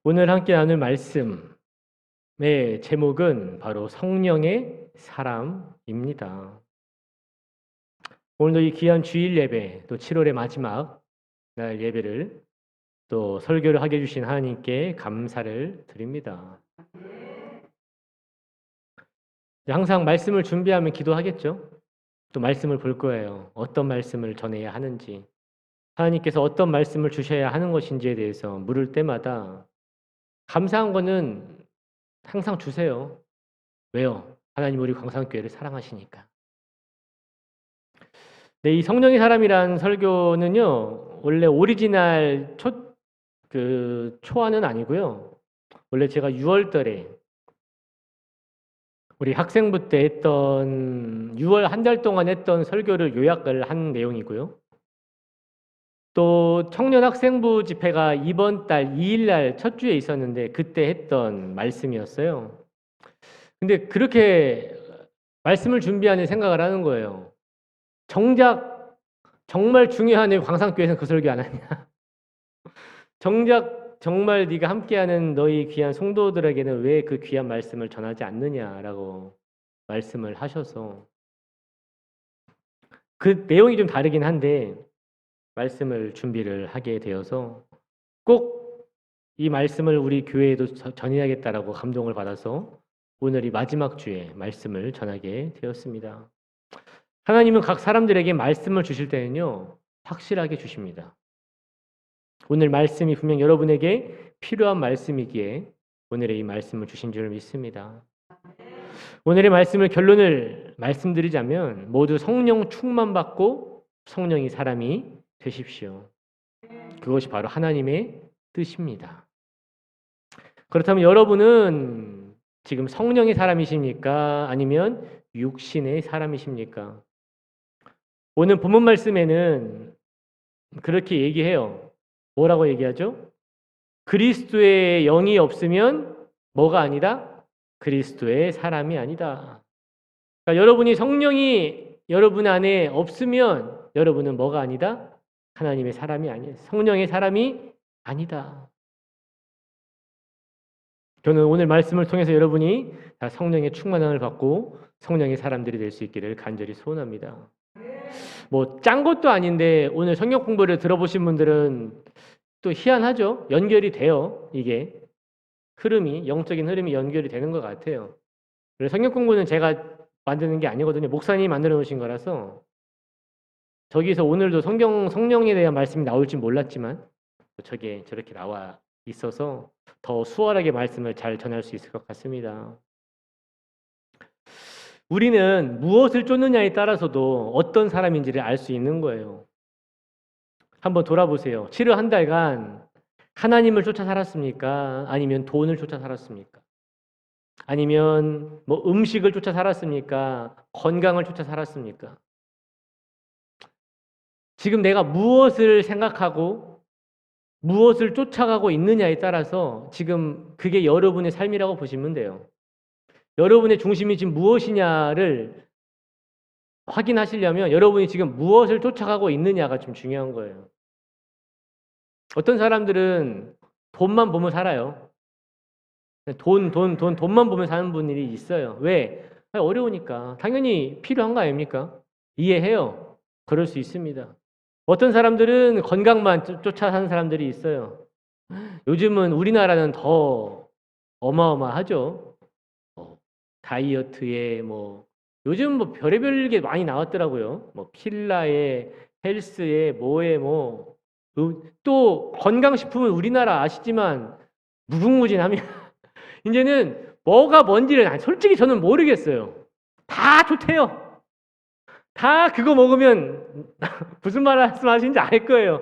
오늘 함께 나눌 말씀의 제목은 바로 성령의 사람입니다. 오늘도 이 귀한 주일 예배, 또 7월의 마지막 날 예배를 또 설교를 하게 해주신 하나님께 감사를 드립니다. 항상 말씀을 준비하면 기도하겠죠? 또 말씀을 볼 거예요. 어떤 말씀을 전해야 하는지, 하나님께서 어떤 말씀을 주셔야 하는 것인지에 대해서 물을 때마다 감사한 거는 항상 주세요. 왜요? 하나님 우리 광산교회를 사랑하시니까. 네, 이 성령의 사람이란 설교는요, 원래 오리지널 초안은 아니고요. 원래 제가 6월달에 우리 학생부 때 했던 6월 한 달 동안 했던 설교를 요약을 한 내용이고요. 또 청년 학생부 집회가 이번 달 2일 날 첫 주에 있었는데 그때 했던 말씀이었어요. 근데 그렇게 말씀을 준비하는 생각을 하는 거예요. 정작 정말 중요한 광산교회에서는 그 설교 안 하냐? 정작 정말 네가 함께하는 너희 귀한 성도들에게는 왜 그 귀한 말씀을 전하지 않느냐라고 말씀을 하셔서 그 내용이 좀 다르긴 한데 말씀을 준비를 하게 되어서 꼭 이 말씀을 우리 교회에도 전해야겠다라고 감동을 받아서 오늘 이 마지막 주에 말씀을 전하게 되었습니다. 하나님은 각 사람들에게 말씀을 주실 때는요, 확실하게 주십니다. 오늘 말씀이 분명 여러분에게 필요한 말씀이기에 오늘의 이 말씀을 주신 줄 믿습니다. 오늘의 말씀을 결론을 말씀드리자면 모두 성령 충만받고 성령이 사람이 되십시오. 그것이 바로 하나님의 뜻입니다. 그렇다면 여러분은 지금 성령의 사람이십니까? 아니면 육신의 사람이십니까? 오늘 본문 말씀에는 그렇게 얘기해요. 뭐라고 얘기하죠? 그리스도의 영이 없으면 뭐가 아니다? 그리스도의 사람이 아니다. 그러니까 여러분이 성령이 여러분 안에 없으면 여러분은 뭐가 아니다? 하나님의 사람이 아니에요. 성령의 사람이 아니다. 저는 오늘 말씀을 통해서 여러분이 다 성령의 충만함을 받고 성령의 사람들이 될 수 있기를 간절히 소원합니다. 뭐 짠 것도 아닌데 오늘 성경 공부를 들어보신 분들은 또 희한하죠? 연결이 돼요. 이게 영적인 흐름이 연결이 되는 것 같아요. 그래서 성경 공부는 제가 만드는 게 아니거든요. 목사님이 만들어 놓으신 거라서 저기서 오늘도 성령에 대한 말씀이 나올지 몰랐지만 저게 저렇게 나와 있어서 더 수월하게 말씀을 잘 전할 수 있을 것 같습니다. 우리는 무엇을 쫓느냐에 따라서도 어떤 사람인지를 알 수 있는 거예요. 한번 돌아보세요. 7월 한 달간 하나님을 쫓아 살았습니까? 아니면 돈을 쫓아 살았습니까? 아니면 뭐 음식을 쫓아 살았습니까? 건강을 쫓아 살았습니까? 지금 내가 무엇을 생각하고 무엇을 쫓아가고 있느냐에 따라서 지금 그게 여러분의 삶이라고 보시면 돼요. 여러분의 중심이 지금 무엇이냐를 확인하시려면 여러분이 지금 무엇을 쫓아가고 있느냐가 좀 중요한 거예요. 어떤 사람들은 돈만 보면 살아요. 돈만 보면 사는 분들이 있어요. 왜? 어려우니까. 당연히 필요한 거 아닙니까? 이해해요. 그럴 수 있습니다. 어떤 사람들은 건강만 쫓아 사는 사람들이 있어요. 요즘은 우리나라는 더 어마어마하죠. 다이어트에 요즘 별의별 게 많이 나왔더라고요. 필라에 헬스에 뭐에 또 건강식품은 우리나라 아시지만 무궁무진합니다. 이제는 뭐가 뭔지를 솔직히 저는 모르겠어요. 다 좋대요. 다 그거 먹으면 무슨 말씀하시는지 알 거예요.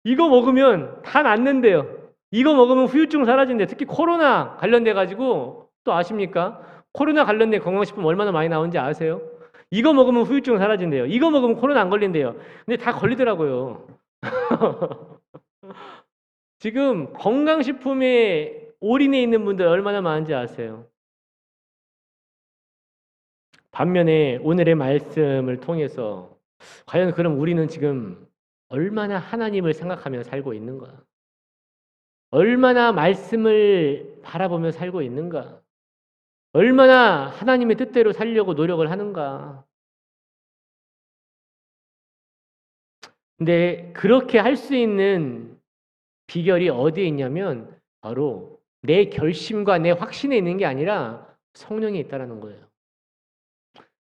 이거 먹으면 다 낫는데요. 이거 먹으면 후유증 사라진대. 특히 코로나 관련돼 가지고 또 아십니까? 코로나 관련된 건강식품 얼마나 많이 나오는지 아세요? 이거 먹으면 후유증 사라진대요. 이거 먹으면 코로나 안 걸린대요. 근데 다 걸리더라고요. 지금 건강식품에 올인해 있는 분들 얼마나 많은지 아세요? 반면에 오늘의 말씀을 통해서 과연 그럼 우리는 지금 얼마나 하나님을 생각하며 살고 있는 거야? 얼마나 말씀을 바라보며 살고 있는가? 얼마나 하나님의 뜻대로 살려고 노력을 하는가? 근데 그렇게 할 수 있는 비결이 어디에 있냐면 바로 내 결심과 내 확신에 있는 게 아니라 성령에 있다라는 거예요.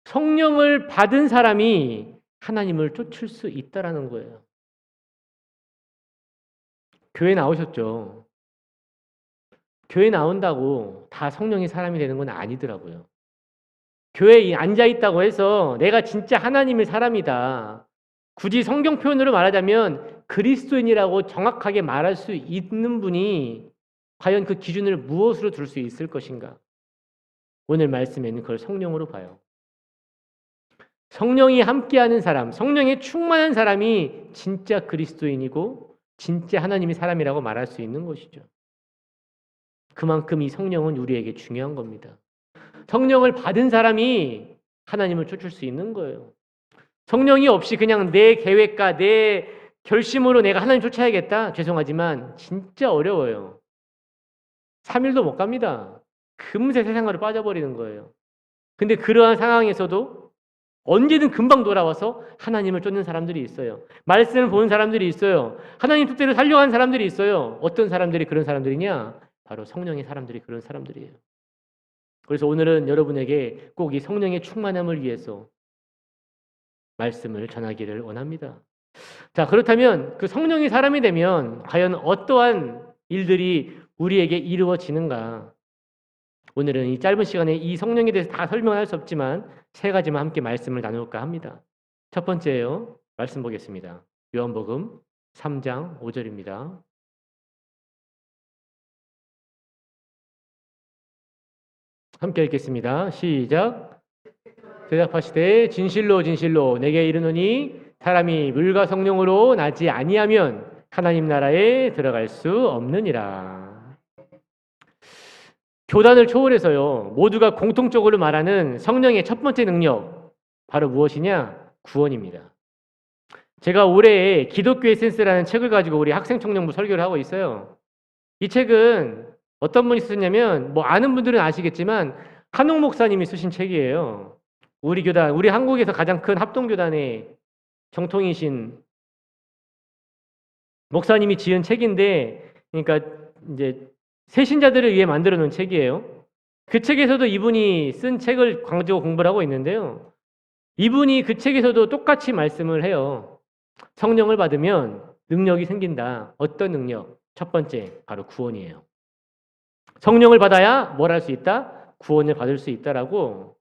성령을 받은 사람이 하나님을 쫓을 수 있다라는 거예요. 교회 나오셨죠? 교회 나온다고 다 성령이 사람이 되는 건 아니더라고요. 교회에 앉아 있다고 해서 내가 진짜 하나님의 사람이다. 굳이 성경 표현으로 말하자면 그리스도인이라고 정확하게 말할 수 있는 분이 과연 그 기준을 무엇으로 둘 수 있을 것인가? 오늘 말씀에는 그걸 성령으로 봐요. 성령이 함께하는 사람, 성령에 충만한 사람이 진짜 그리스도인이고 진짜 하나님의 사람이라고 말할 수 있는 것이죠. 그만큼 이 성령은 우리에게 중요한 겁니다. 성령을 받은 사람이 하나님을 쫓을 수 있는 거예요. 성령이 없이 그냥 내 계획과 내 결심으로 내가 하나님 쫓아야겠다? 죄송하지만 진짜 어려워요. 3일도 못 갑니다. 금세 세상으로 빠져버리는 거예요. 근데 그러한 상황에서도 언제든 금방 돌아와서 하나님을 쫓는 사람들이 있어요. 말씀을 보는 사람들이 있어요. 하나님 뜻대로 살려고 하는 사람들이 있어요. 어떤 사람들이 그런 사람들이냐? 바로 성령의 사람들이 그런 사람들이에요. 그래서 오늘은 여러분에게 꼭 이 성령의 충만함을 위해서 말씀을 전하기를 원합니다. 자, 그렇다면 그 성령이 사람이 되면 과연 어떠한 일들이 우리에게 이루어지는가? 오늘은 이 짧은 시간에 이 성령에 대해서 다 설명할 수 없지만 세 가지만 함께 말씀을 나눌까 합니다. 첫 번째요. 말씀 보겠습니다. 요한복음 3장 5절입니다. 함께 읽겠습니다. 시작. 대답하시되 진실로 진실로 내게 이르노니 사람이 물과 성령으로 나지 아니하면 하나님 나라에 들어갈 수 없느니라. 교단을 초월해서요. 모두가 공통적으로 말하는 성령의 첫 번째 능력 바로 무엇이냐? 구원입니다. 제가 올해 기독교 에센스라는 책을 가지고 우리 학생 청년부 설교를 하고 있어요. 이 책은 어떤 분이 쓰셨냐면 뭐 아는 분들은 아시겠지만 한옥 목사님이 쓰신 책이에요. 우리 교단, 우리 한국에서 가장 큰 합동교단의 정통이신 목사님이 지은 책인데, 그러니까 이제 새신자들을 위해 만들어 놓은 책이에요. 그 책에서도 이분이 쓴 책을 가지고 공부를 하고 있는데요. 이분이 그 책에서도 똑같이 말씀을 해요. 성령을 받으면 능력이 생긴다. 어떤 능력? 첫 번째, 바로 구원이에요. 성령을 받아야 뭘 할 수 있다? 구원을 받을 수 있다라고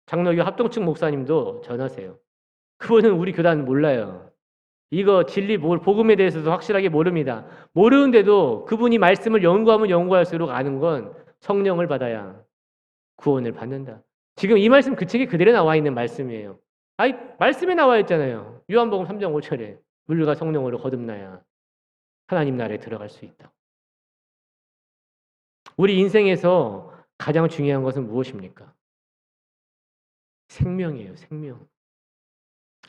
장로교 합동측 목사님도 전하세요. 그분은 우리 교단 몰라요. 이거 진리 복음에 대해서도 확실하게 모릅니다. 모르는데도 그분이 말씀을 연구하면 연구할수록 아는 건 성령을 받아야 구원을 받는다. 지금 이 말씀 그 책에 그대로 나와 있는 말씀이에요. 아니 말씀에 나와 있잖아요. 요한복음 3장 5절에 물과 성령으로 거듭나야 하나님 나라에 들어갈 수 있다. 우리 인생에서 가장 중요한 것은 무엇입니까? 생명이에요. 생명.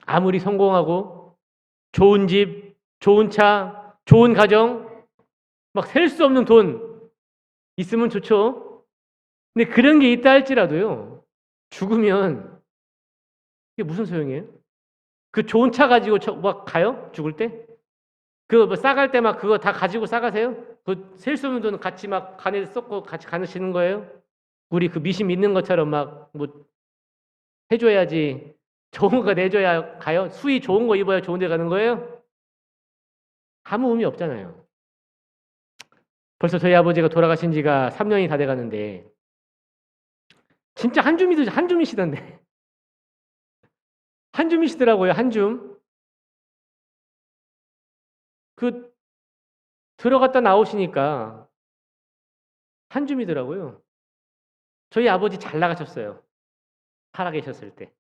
아무리 성공하고 좋은 집, 좋은 차, 좋은 가정, 막 셀 수 없는 돈 있으면 좋죠. 근데 그런 게 있다 할지라도요. 죽으면 이게 무슨 소용이에요? 그 좋은 차 가지고 막 가요? 죽을 때? 그거 뭐 싸갈 때 막 그거 다 가지고 싸가세요? 그 셀 수 없는 돈 같이 막 간에 쏟고 같이 가시는 거예요? 우리 그 미신 믿는 것처럼 막 뭐 해줘야지 좋은 거 내줘야 가요? 수위 좋은 거 입어야 좋은 데 가는 거예요? 아무 의미 없잖아요. 벌써 저희 아버지가 돌아가신 지가 3년이 다 돼가는데 진짜 한줌이시던데 한줌이시더라고요. 한줌. 그 들어갔다 나오시니까 한줌이더라고요. 저희 아버지 잘 나가셨어요. 살아계셨을 때.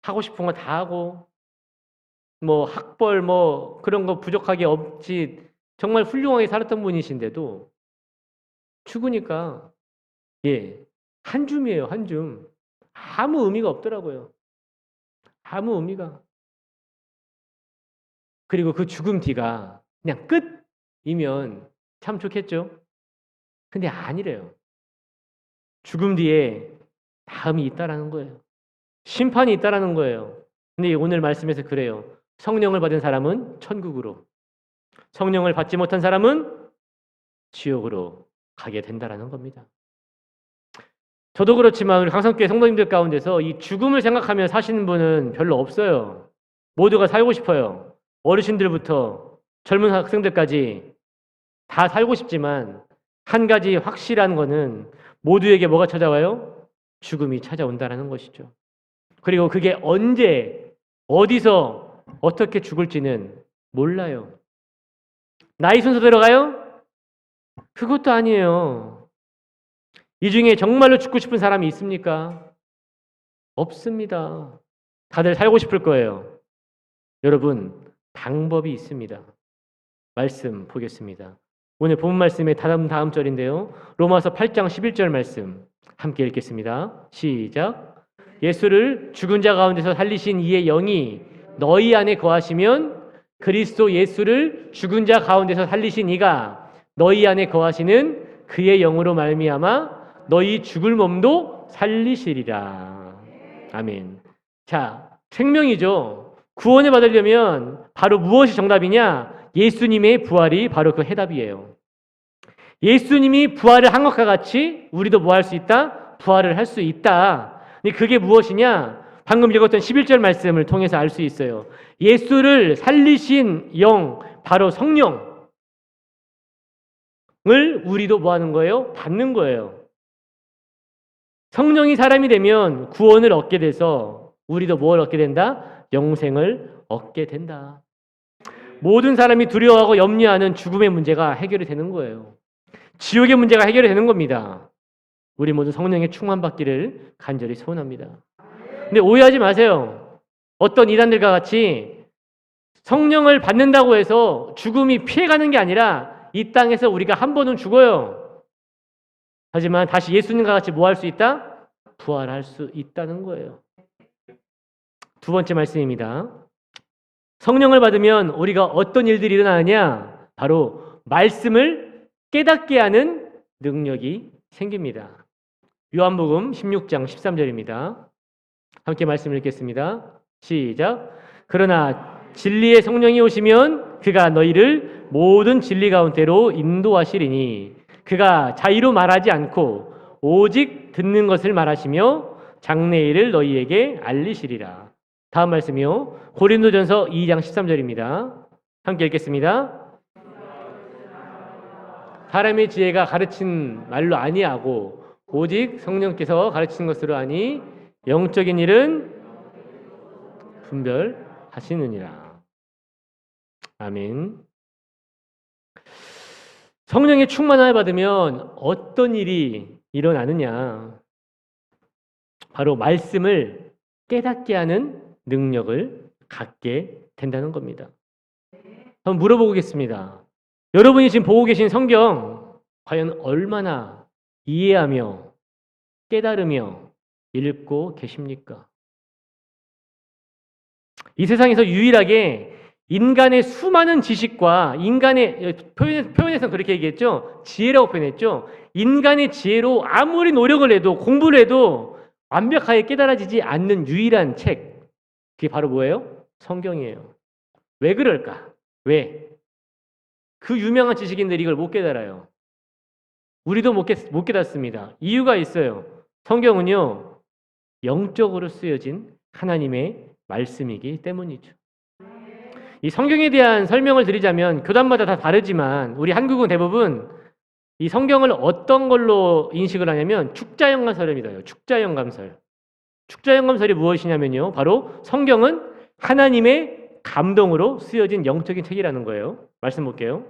하고 싶은 거 다 하고 뭐 학벌 뭐 그런 거 부족하게 없지 정말 훌륭하게 살았던 분이신데도 죽으니까 한 줌이에요. 한 줌. 아무 의미가 없더라고요. 아무 의미가. 그리고 그 죽음 뒤가 그냥 끝이면 참 좋겠죠. 근데 아니래요. 죽음 뒤에 다음이 있다라는 거예요. 심판이 있다라는 거예요. 근데 오늘 말씀에서 그래요. 성령을 받은 사람은 천국으로, 성령을 받지 못한 사람은 지옥으로 가게 된다라는 겁니다. 저도 그렇지만 우리 강성교회 성도님들 가운데서 이 죽음을 생각하며 사시는 분은 별로 없어요. 모두가 살고 싶어요. 어르신들부터 젊은 학생들까지 다 살고 싶지만 한 가지 확실한 거는 모두에게 뭐가 찾아와요? 죽음이 찾아온다는 것이죠. 그리고 그게 언제, 어디서, 어떻게 죽을지는 몰라요. 나이 순서대로 가요? 그것도 아니에요. 이 중에 정말로 죽고 싶은 사람이 있습니까? 없습니다. 다들 살고 싶을 거예요. 여러분, 방법이 있습니다. 말씀 보겠습니다. 오늘 본 말씀의 다음 절인데요. 로마서 8장 11절 말씀 함께 읽겠습니다. 시작. 예수를 죽은 자 가운데서 살리신 이의 영이 너희 안에 거하시면 그리스도 예수를 죽은 자 가운데서 살리신 이가 너희 안에 거하시는 그의 영으로 말미암아 너희 죽을 몸도 살리시리라. 아멘. 자, 생명이죠. 구원을 받으려면 바로 무엇이 정답이냐? 예수님의 부활이 바로 그 해답이에요. 예수님이 부활을 한 것과 같이 우리도 뭐 할 수 있다? 부활을 할 수 있다. 근데 그게 무엇이냐? 방금 읽었던 11절 말씀을 통해서 알 수 있어요. 예수를 살리신 영, 바로 성령을 우리도 뭐 하는 거예요? 받는 거예요. 성령이 사람이 되면 구원을 얻게 돼서 우리도 뭘 얻게 된다? 영생을 얻게 된다. 모든 사람이 두려워하고 염려하는 죽음의 문제가 해결이 되는 거예요. 지옥의 문제가 해결이 되는 겁니다. 우리 모두 성령의 충만받기를 간절히 소원합니다. 근데 오해하지 마세요. 어떤 이단들과 같이 성령을 받는다고 해서 죽음이 피해가는 게 아니라 이 땅에서 우리가 한 번은 죽어요. 하지만 다시 예수님과 같이 뭐 할 수 있다? 부활할 수 있다는 거예요. 두 번째 말씀입니다. 성령을 받으면 우리가 어떤 일들이 일어나느냐? 바로 말씀을 깨닫게 하는 능력이 생깁니다. 요한복음 16장 13절입니다. 함께 말씀 읽겠습니다. 시작. 그러나 진리의 성령이 오시면 그가 너희를 모든 진리 가운데로 인도하시리니 그가 자의로 말하지 않고 오직 듣는 것을 말하시며 장래일을 너희에게 알리시리라. 다음 말씀이요. 고린도전서 2장 13절입니다. 함께 읽겠습니다. 사람의 지혜가 가르친 말로 아니하고 오직 성령께서 가르치는 것으로 아니 영적인 일은 분별하시느니라. 아멘. 성령의 충만함을 받으면 어떤 일이 일어나느냐? 바로 말씀을 깨닫게 하는 능력을 갖게 된다는 겁니다. 한번 물어보겠습니다. 여러분이 지금 보고 계신 성경 과연 얼마나 이해하며 깨달으며 읽고 계십니까? 이 세상에서 유일하게 인간의 수많은 지식과 인간의 표현에서는 그렇게 얘기했죠. 지혜라고 표현했죠. 인간의 지혜로 아무리 노력을 해도 공부를 해도 완벽하게 깨달아지지 않는 유일한 책, 그게 바로 뭐예요? 성경이에요. 왜 그럴까? 왜? 그 유명한 지식인들이 이걸 못 깨달아요. 우리도 못 깨닫습니다. 이유가 있어요. 성경은요, 영적으로 쓰여진 하나님의 말씀이기 때문이죠. 이 성경에 대한 설명을 드리자면 교단마다 다 다르지만 우리 한국은 대부분 이 성경을 어떤 걸로 인식을 하냐면 축자영감설을 믿어요. 축자영감설. 축자영감설이 무엇이냐면요. 바로 성경은 하나님의 감동으로 쓰여진 영적인 책이라는 거예요. 말씀 볼게요.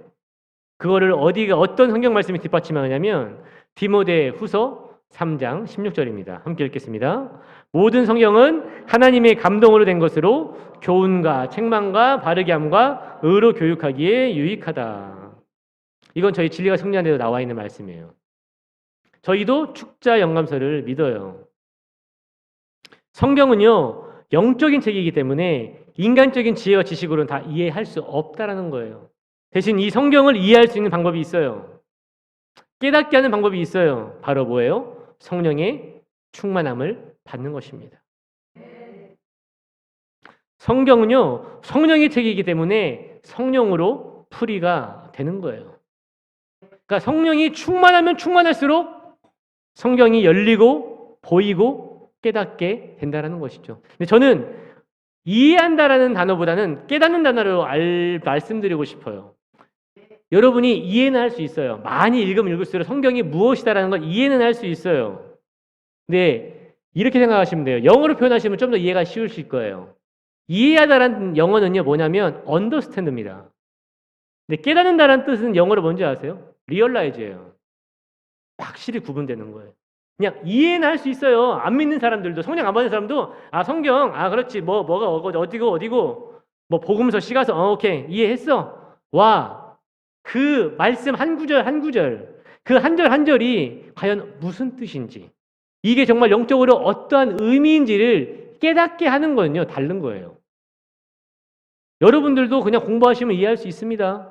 그거를 어떤 성경 말씀이 뒷받침하냐면 디모데 후서 3장 16절입니다. 함께 읽겠습니다. 모든 성경은 하나님의 감동으로 된 것으로 교훈과 책망과 바르게 함과 의로 교육하기에 유익하다. 이건 저희 진리가 승리한 데도 나와 있는 말씀이에요. 저희도 축자 영감서를 믿어요. 성경은요, 영적인 책이기 때문에 인간적인 지혜와 지식으로는 다 이해할 수 없다라는 거예요. 대신 이 성경을 이해할 수 있는 방법이 있어요. 깨닫게 하는 방법이 있어요. 바로 뭐예요? 성령의 충만함을 받는 것입니다. 성경은요, 성령의 책이기 때문에 성령으로 풀이가 되는 거예요. 그러니까 성령이 충만하면 충만할수록 성경이 열리고 보이고 깨닫게 된다는 것이죠. 근데 저는 이해한다라는 단어보다는 깨닫는 단어로 말씀드리고 싶어요. 여러분이 이해는 할 수 있어요. 많이 읽으면 읽을수록 성경이 무엇이다라는 걸 이해는 할 수 있어요. 근데 이렇게 생각하시면 돼요. 영어로 표현하시면 좀 더 이해가 쉬우실 거예요. 이해하다라는 영어는요 뭐냐면 understand입니다. 근데 깨닫는다라는 뜻은 영어로 뭔지 아세요? realize예요. 확실히 구분되는 거예요. 그냥 이해는 할 수 있어요. 안 믿는 사람들도, 성령 안 받는 사람도 성경 그렇지 뭐가 어디고 뭐 복음서 시가서 오케이 이해했어. 와, 그 말씀 한 구절 한 구절, 그 한 절 한 절이 과연 무슨 뜻인지, 이게 정말 영적으로 어떠한 의미인지를 깨닫게 하는 거는요 다른 거예요. 여러분들도 그냥 공부하시면 이해할 수 있습니다.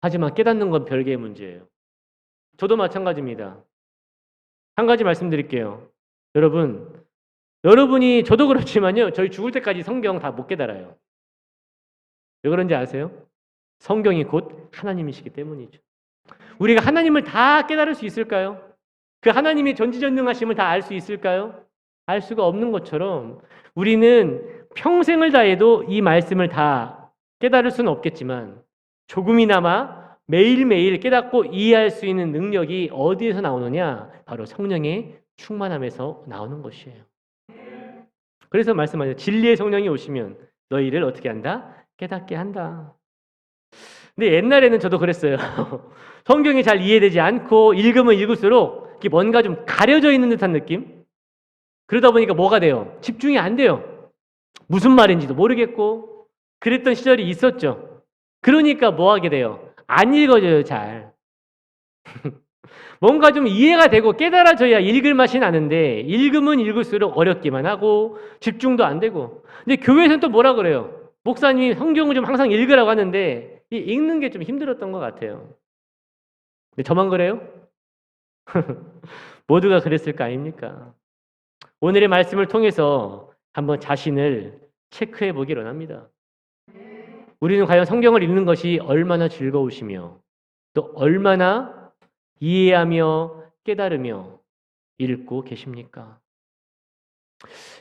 하지만 깨닫는 건 별개의 문제예요. 저도 마찬가지입니다. 한 가지 말씀드릴게요. 여러분이 저도 그렇지만요. 저희 죽을 때까지 성경 다 못 깨달아요. 왜 그런지 아세요? 성경이 곧 하나님이시기 때문이죠. 우리가 하나님을 다 깨달을 수 있을까요? 그 하나님의 전지전능하심을 다 알 수 있을까요? 알 수가 없는 것처럼 우리는 평생을 다해도 이 말씀을 다 깨달을 수는 없겠지만 조금이나마 매일매일 깨닫고 이해할 수 있는 능력이 어디에서 나오느냐? 바로 성령의 충만함에서 나오는 것이에요. 그래서 말씀하죠. 진리의 성령이 오시면 너희를 어떻게 한다? 깨닫게 한다. 근데 옛날에는 저도 그랬어요. 성경이 잘 이해되지 않고 읽으면 읽을수록 뭔가 좀 가려져 있는 듯한 느낌? 그러다 보니까 뭐가 돼요? 집중이 안 돼요. 무슨 말인지도 모르겠고 그랬던 시절이 있었죠. 그러니까 뭐 하게 돼요? 안 읽어져요, 잘. 뭔가 좀 이해가 되고 깨달아져야 읽을 맛이 나는데 읽으면 읽을수록 어렵기만 하고 집중도 안 되고. 근데 교회에서는 또 뭐라 그래요? 목사님이 성경을 좀 항상 읽으라고 하는데 읽는 게 좀 힘들었던 것 같아요. 근데 저만 그래요? 모두가 그랬을 거 아닙니까? 오늘의 말씀을 통해서 한번 자신을 체크해 보기를 원합니다. 우리는 과연 성경을 읽는 것이 얼마나 즐거우시며 또 얼마나 이해하며 깨달으며 읽고 계십니까?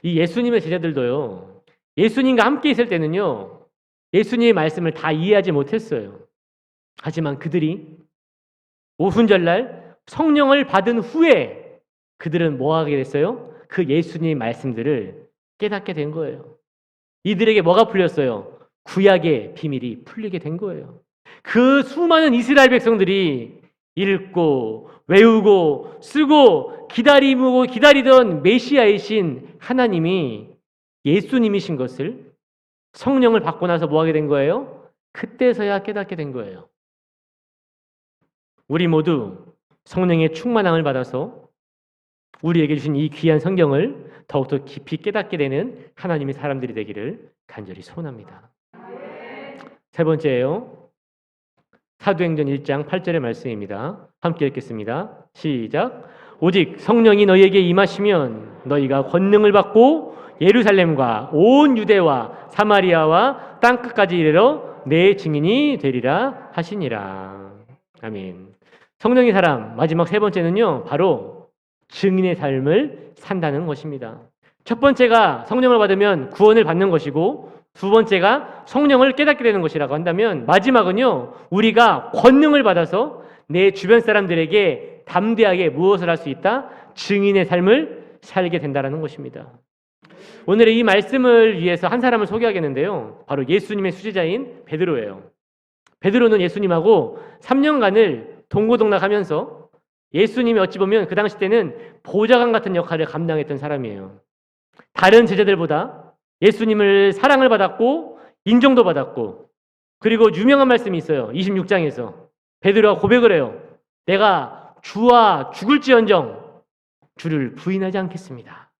이 예수님의 제자들도요. 예수님과 함께 있을 때는요. 예수님의 말씀을 다 이해하지 못했어요. 하지만 그들이 오순절날 성령을 받은 후에 그들은 뭐 하게 됐어요? 그 예수님의 말씀들을 깨닫게 된 거예요. 이들에게 뭐가 풀렸어요? 구약의 비밀이 풀리게 된 거예요. 그 수많은 이스라엘 백성들이 읽고 외우고 쓰고 기다리던 메시아이신 하나님이 예수님이신 것을 성령을 받고 나서 뭐 하게 된 거예요? 그때서야 깨닫게 된 거예요. 우리 모두 성령의 충만함을 받아서 우리에게 주신 이 귀한 성경을 더욱더 깊이 깨닫게 되는 하나님의 사람들이 되기를 간절히 소원합니다. 세 번째예요. 사도행전 1장 8절의 말씀입니다. 함께 읽겠습니다. 시작. 오직 성령이 너희에게 임하시면 너희가 권능을 받고 예루살렘과 온 유대와 사마리아와 땅끝까지 이르러 내 증인이 되리라 하시니라. 아멘. 성령의 사람 마지막 세 번째는요. 바로 증인의 삶을 산다는 것입니다. 첫 번째가 성령을 받으면 구원을 받는 것이고 두 번째가 성령을 깨닫게 되는 것이라고 한다면 마지막은요. 우리가 권능을 받아서 내 주변 사람들에게 담대하게 무엇을 할 수 있다? 증인의 삶을 살게 된다는 것입니다. 오늘의 이 말씀을 위해서 한 사람을 소개하겠는데요. 바로 예수님의 수제자인 베드로예요. 베드로는 예수님하고 3년간을 동고동락하면서 예수님이 어찌 보면 그 당시 때는 보좌관 같은 역할을 감당했던 사람이에요. 다른 제자들보다 예수님을 사랑을 받았고 인정도 받았고 그리고 유명한 말씀이 있어요. 26장에서 베드로가 고백을 해요. 내가 주와 죽을지언정 주를 부인하지 않겠습니다.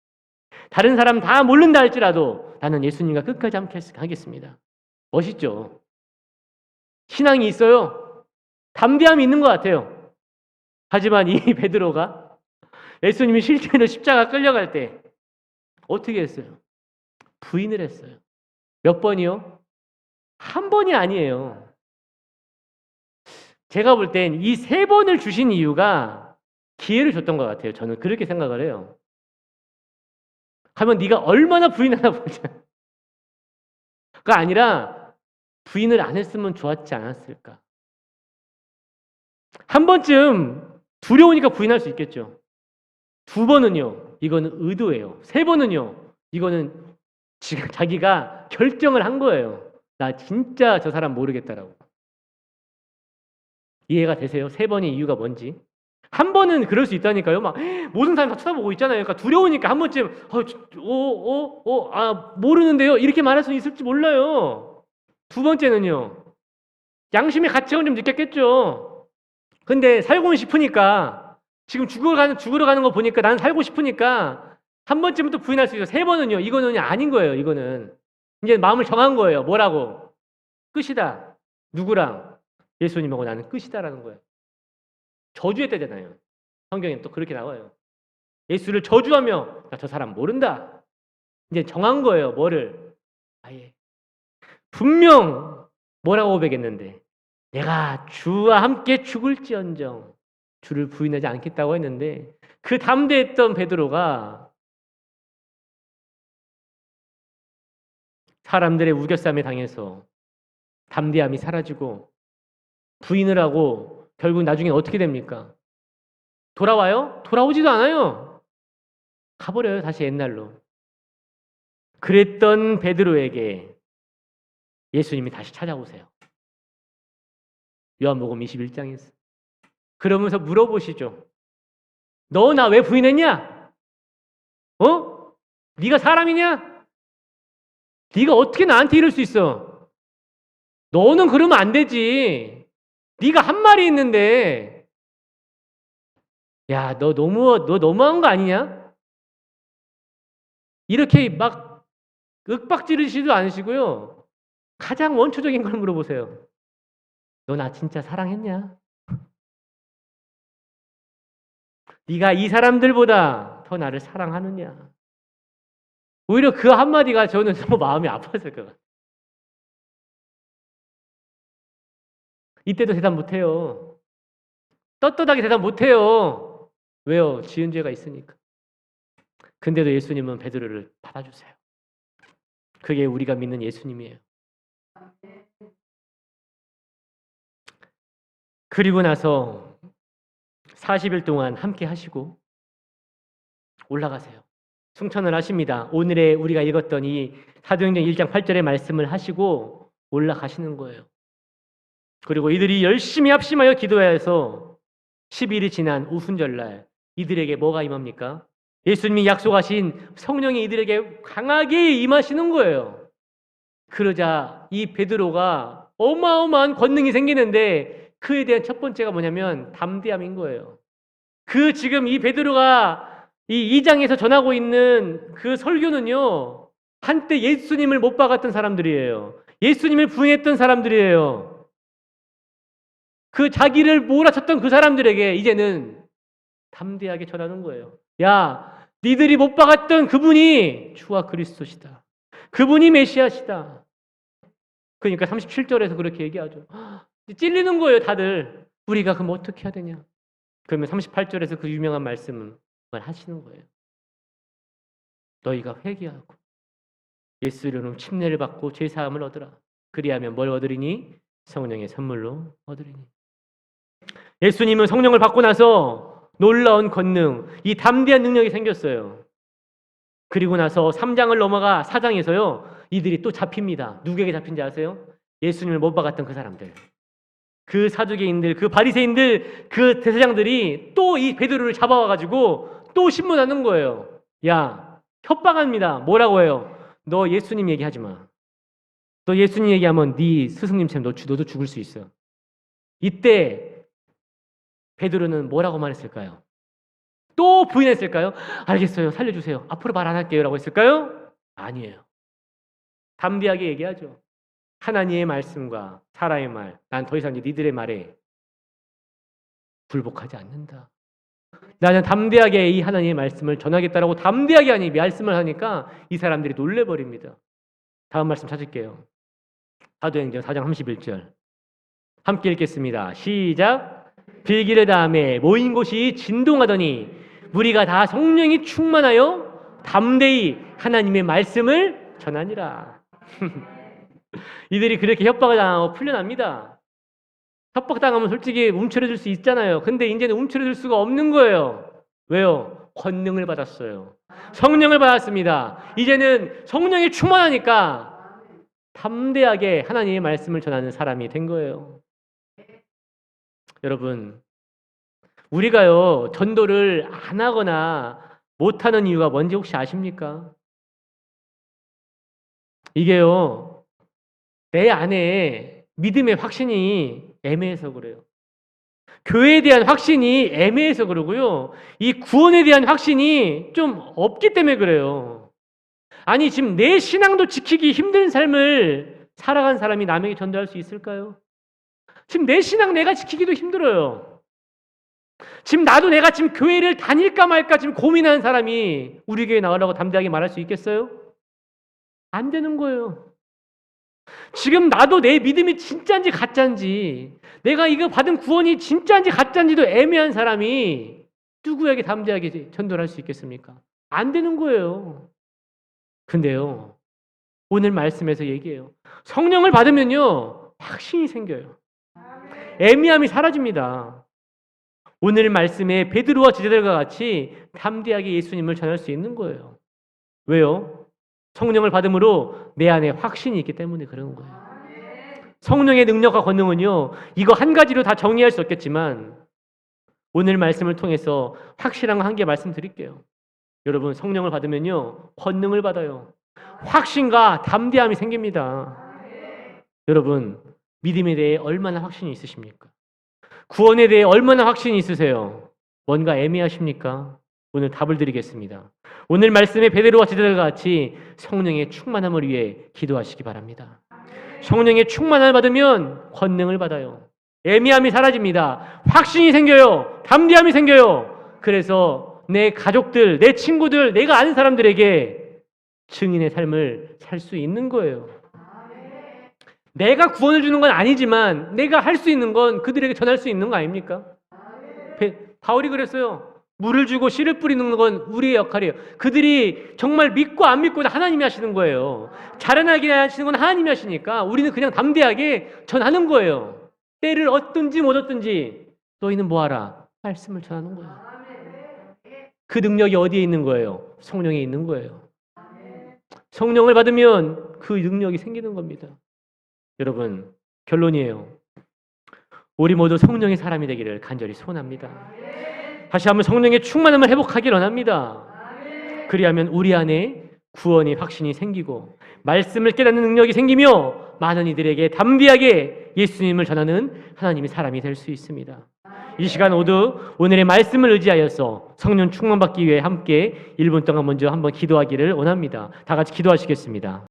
다른 사람 다 모른다 할지라도 나는 예수님과 끝까지 함께 하겠습니다. 멋있죠? 신앙이 있어요. 담대함이 있는 것 같아요. 하지만 이 베드로가 예수님이 실제로 십자가 끌려갈 때 어떻게 했어요? 부인을 했어요. 몇 번이요? 한 번이 아니에요. 제가 볼 땐 이 세 번을 주신 이유가 기회를 줬던 것 같아요. 저는 그렇게 생각을 해요. 하면 네가 얼마나 부인하나 보자. 가 아니라 부인을 안 했으면 좋았지 않았을까. 한 번쯤 두려우니까 부인할 수 있겠죠. 두 번은요, 이거는 의도예요. 세 번은요, 이거는 지금 자기가 결정을 한 거예요. 나 진짜 저 사람 모르겠다라고. 이해가 되세요? 세 번의 이유가 뭔지. 한 번은 그럴 수 있다니까요. 막 모든 사람 다 쳐다보고 있잖아요. 그러니까 두려우니까 한 번쯤 모르는데요. 이렇게 말할 수 있을지 몰라요. 두 번째는요. 양심의 가책은 좀 느꼈겠죠. 근데 살고는 싶으니까 지금 죽으러 가는 거 보니까 나는 살고 싶으니까 한 번쯤은 또 부인할 수 있어요. 세 번은요. 이거는 아닌 거예요. 이거는 이제 마음을 정한 거예요. 뭐라고? 끝이다. 누구랑? 예수님하고 나는 끝이다라는 거예요. 저주했다잖아요. 성경에 또 그렇게 나와요. 예수를 저주하며 나 저 사람 모른다. 이제 정한 거예요. 뭐를? 아예 분명 뭐라고 고백했는데 내가 주와 함께 죽을지언정 주를 부인하지 않겠다고 했는데 그 담대했던 베드로가 사람들의 우겨쌈에 당해서 담대함이 사라지고 부인을 하고 결국 나중에 어떻게 됩니까? 돌아와요? 돌아오지도 않아요. 가버려요. 다시 옛날로. 그랬던 베드로에게 예수님이 다시 찾아오세요. 요한복음 21장에서. 그러면서 물어보시죠. 너 나 왜 부인했냐? 네가 사람이냐? 네가 어떻게 나한테 이럴 수 있어? 너는 그러면 안 되지. 네가 한 말이 있는데 야, 너 너무한 거 아니냐? 이렇게 막 윽박지르시지도 않으시고요. 가장 원초적인 걸 물어보세요. 너 나 진짜 사랑했냐? 네가 이 사람들보다 더 나를 사랑하느냐? 오히려 그 한마디가 저는 너무 마음이 아팠을 것 같아요. 이때도 대답 못해요. 떳떳하게 대답 못해요. 왜요? 지은 죄가 있으니까. 근데도 예수님은 베드로를 받아주세요. 그게 우리가 믿는 예수님이에요. 그리고 나서 40일 동안 함께 하시고 올라가세요. 승천을 하십니다. 오늘의 우리가 읽었던 이 사도행전 1장 8절의 말씀을 하시고 올라가시는 거예요. 그리고 이들이 열심히 합심하여 기도해서 10일이 지난 우순절날 이들에게 뭐가 임합니까? 예수님이 약속하신 성령이 이들에게 강하게 임하시는 거예요. 그러자 이 베드로가 어마어마한 권능이 생기는데 그에 대한 첫 번째가 뭐냐면 담대함인 거예요. 지금 이 베드로가 이 2장에서 전하고 있는 그 설교는요, 한때 예수님을 못 박았던 사람들이에요. 예수님을 부인했던 사람들이에요. 그 자기를 몰아쳤던 그 사람들에게 이제는 담대하게 전하는 거예요. 야, 니들이 못 박았던 그분이 주와 그리스도시다. 그분이 메시아시다. 그러니까 37절에서 그렇게 얘기하죠. 찔리는 거예요, 다들. 우리가 그럼 어떻게 해야 되냐? 그러면 38절에서 그 유명한 말씀을 하시는 거예요. 너희가 회개하고 예수 이름으로 침례를 받고 죄 사함을 얻으라. 그리하면 뭘 얻으리니? 성령의 선물로 얻으리니. 예수님은 성령을 받고 나서 놀라운 권능, 이 담대한 능력이 생겼어요. 그리고 나서 3장을 넘어가 4장에서요. 이들이 또 잡힙니다. 누구에게 잡힌지 아세요? 예수님을 못 박았던 그 사람들. 그 사두개인들, 그 바리새인들, 그 대제사장들이 또 이 베드로를 잡아와가지고 또 신문하는 거예요. 야, 협박합니다. 뭐라고 해요? 너 예수님 얘기하지 마. 너 예수님 얘기하면 네 스승님처럼 너도 죽을 수 있어. 이때 베드로는 뭐라고 말했을까요? 또 부인했을까요? 알겠어요. 살려주세요. 앞으로 말 안 할게요. 라고 했을까요? 아니에요. 담대하게 얘기하죠. 하나님의 말씀과 사람의 말, 난 더 이상 니들의 말에 굴복하지 않는다. 나는 담대하게 이 하나님의 말씀을 전하겠다라고 담대하게 하니 말씀을 하니까 이 사람들이 놀래버립니다. 다음 말씀 찾을게요. 사도행전 4장 31절 함께 읽겠습니다. 시작. 빌기를 다음에 모인 곳이 진동하더니 무리가 다 성령이 충만하여 담대히 하나님의 말씀을 전하니라. 이들이 그렇게 협박을 당하고 풀려납니다. 협박당하면 솔직히 움츠러들 수 있잖아요. 근데 이제는 움츠러들 수가 없는 거예요. 왜요? 권능을 받았어요. 성령을 받았습니다. 이제는 성령이 충만하니까 담대하게 하나님의 말씀을 전하는 사람이 된 거예요. 여러분, 우리가요 전도를 안 하거나 못하는 이유가 뭔지 혹시 아십니까? 이게요 내 안에 믿음의 확신이 애매해서 그래요. 교회에 대한 확신이 애매해서 그러고요. 이 구원에 대한 확신이 좀 없기 때문에 그래요. 아니 지금 내 신앙도 지키기 힘든 삶을 살아간 사람이 남에게 전도할 수 있을까요? 지금 내 신앙 내가 지키기도 힘들어요. 지금 나도 내가 지금 교회를 다닐까 말까 지금 고민하는 사람이 우리 교회 나오라고 담대하게 말할 수 있겠어요? 안 되는 거예요. 지금 나도 내 믿음이 진짜인지 가짜인지 내가 이거 받은 구원이 진짜인지 가짜인지도 애매한 사람이 누구에게 담대하게 전도를 할 수 있겠습니까? 안 되는 거예요. 근데요 오늘 말씀에서 얘기해요. 성령을 받으면요 확신이 생겨요. 애매함이 사라집니다. 오늘 말씀에 베드로와 제자들과 같이 담대하게 예수님을 전할 수 있는 거예요. 왜요? 성령을 받음으로 내 안에 확신이 있기 때문에 그런 거예요. 성령의 능력과 권능은요 이거 한 가지로 다 정의할 수 없겠지만 오늘 말씀을 통해서 확실한 거 한 개 말씀드릴게요. 여러분 성령을 받으면요 권능을 받아요. 확신과 담대함이 생깁니다. 여러분 믿음에 대해 얼마나 확신이 있으십니까? 구원에 대해 얼마나 확신이 있으세요? 뭔가 애매하십니까? 오늘 답을 드리겠습니다. 오늘 말씀에 베드로와 제자들과 같이 성령의 충만함을 위해 기도하시기 바랍니다. 성령의 충만함을 받으면 권능을 받아요. 애매함이 사라집니다. 확신이 생겨요. 담대함이 생겨요. 그래서 내 가족들, 내 친구들, 내가 아는 사람들에게 증인의 삶을 살 수 있는 거예요. 내가 구원을 주는 건 아니지만 내가 할 수 있는 건 그들에게 전할 수 있는 거 아닙니까? 바울이 그랬어요. 물을 주고 씨를 뿌리는 건 우리의 역할이에요. 그들이 정말 믿고 안 믿고 하나님이 하시는 거예요. 자라나게 하시는 건 하나님이 하시니까 우리는 그냥 담대하게 전하는 거예요. 때를 얻든지 못 얻든지 너희는 뭐하라? 말씀을 전하는 거예요. 그 능력이 어디에 있는 거예요? 성령에 있는 거예요. 성령을 받으면 그 능력이 생기는 겁니다. 여러분 결론이에요. 우리 모두 성령의 사람이 되기를 간절히 소원합니다. 다시 한번 성령의 충만함을 회복하기 원합니다. 그리하면 우리 안에 구원의 확신이 생기고 말씀을 깨닫는 능력이 생기며 많은 이들에게 담대하게 예수님을 전하는 하나님의 사람이 될 수 있습니다. 이 시간 모두 오늘의 말씀을 의지하여서 성령 충만받기 위해 함께 1분 동안 먼저 한번 기도하기를 원합니다. 다 같이 기도하시겠습니다.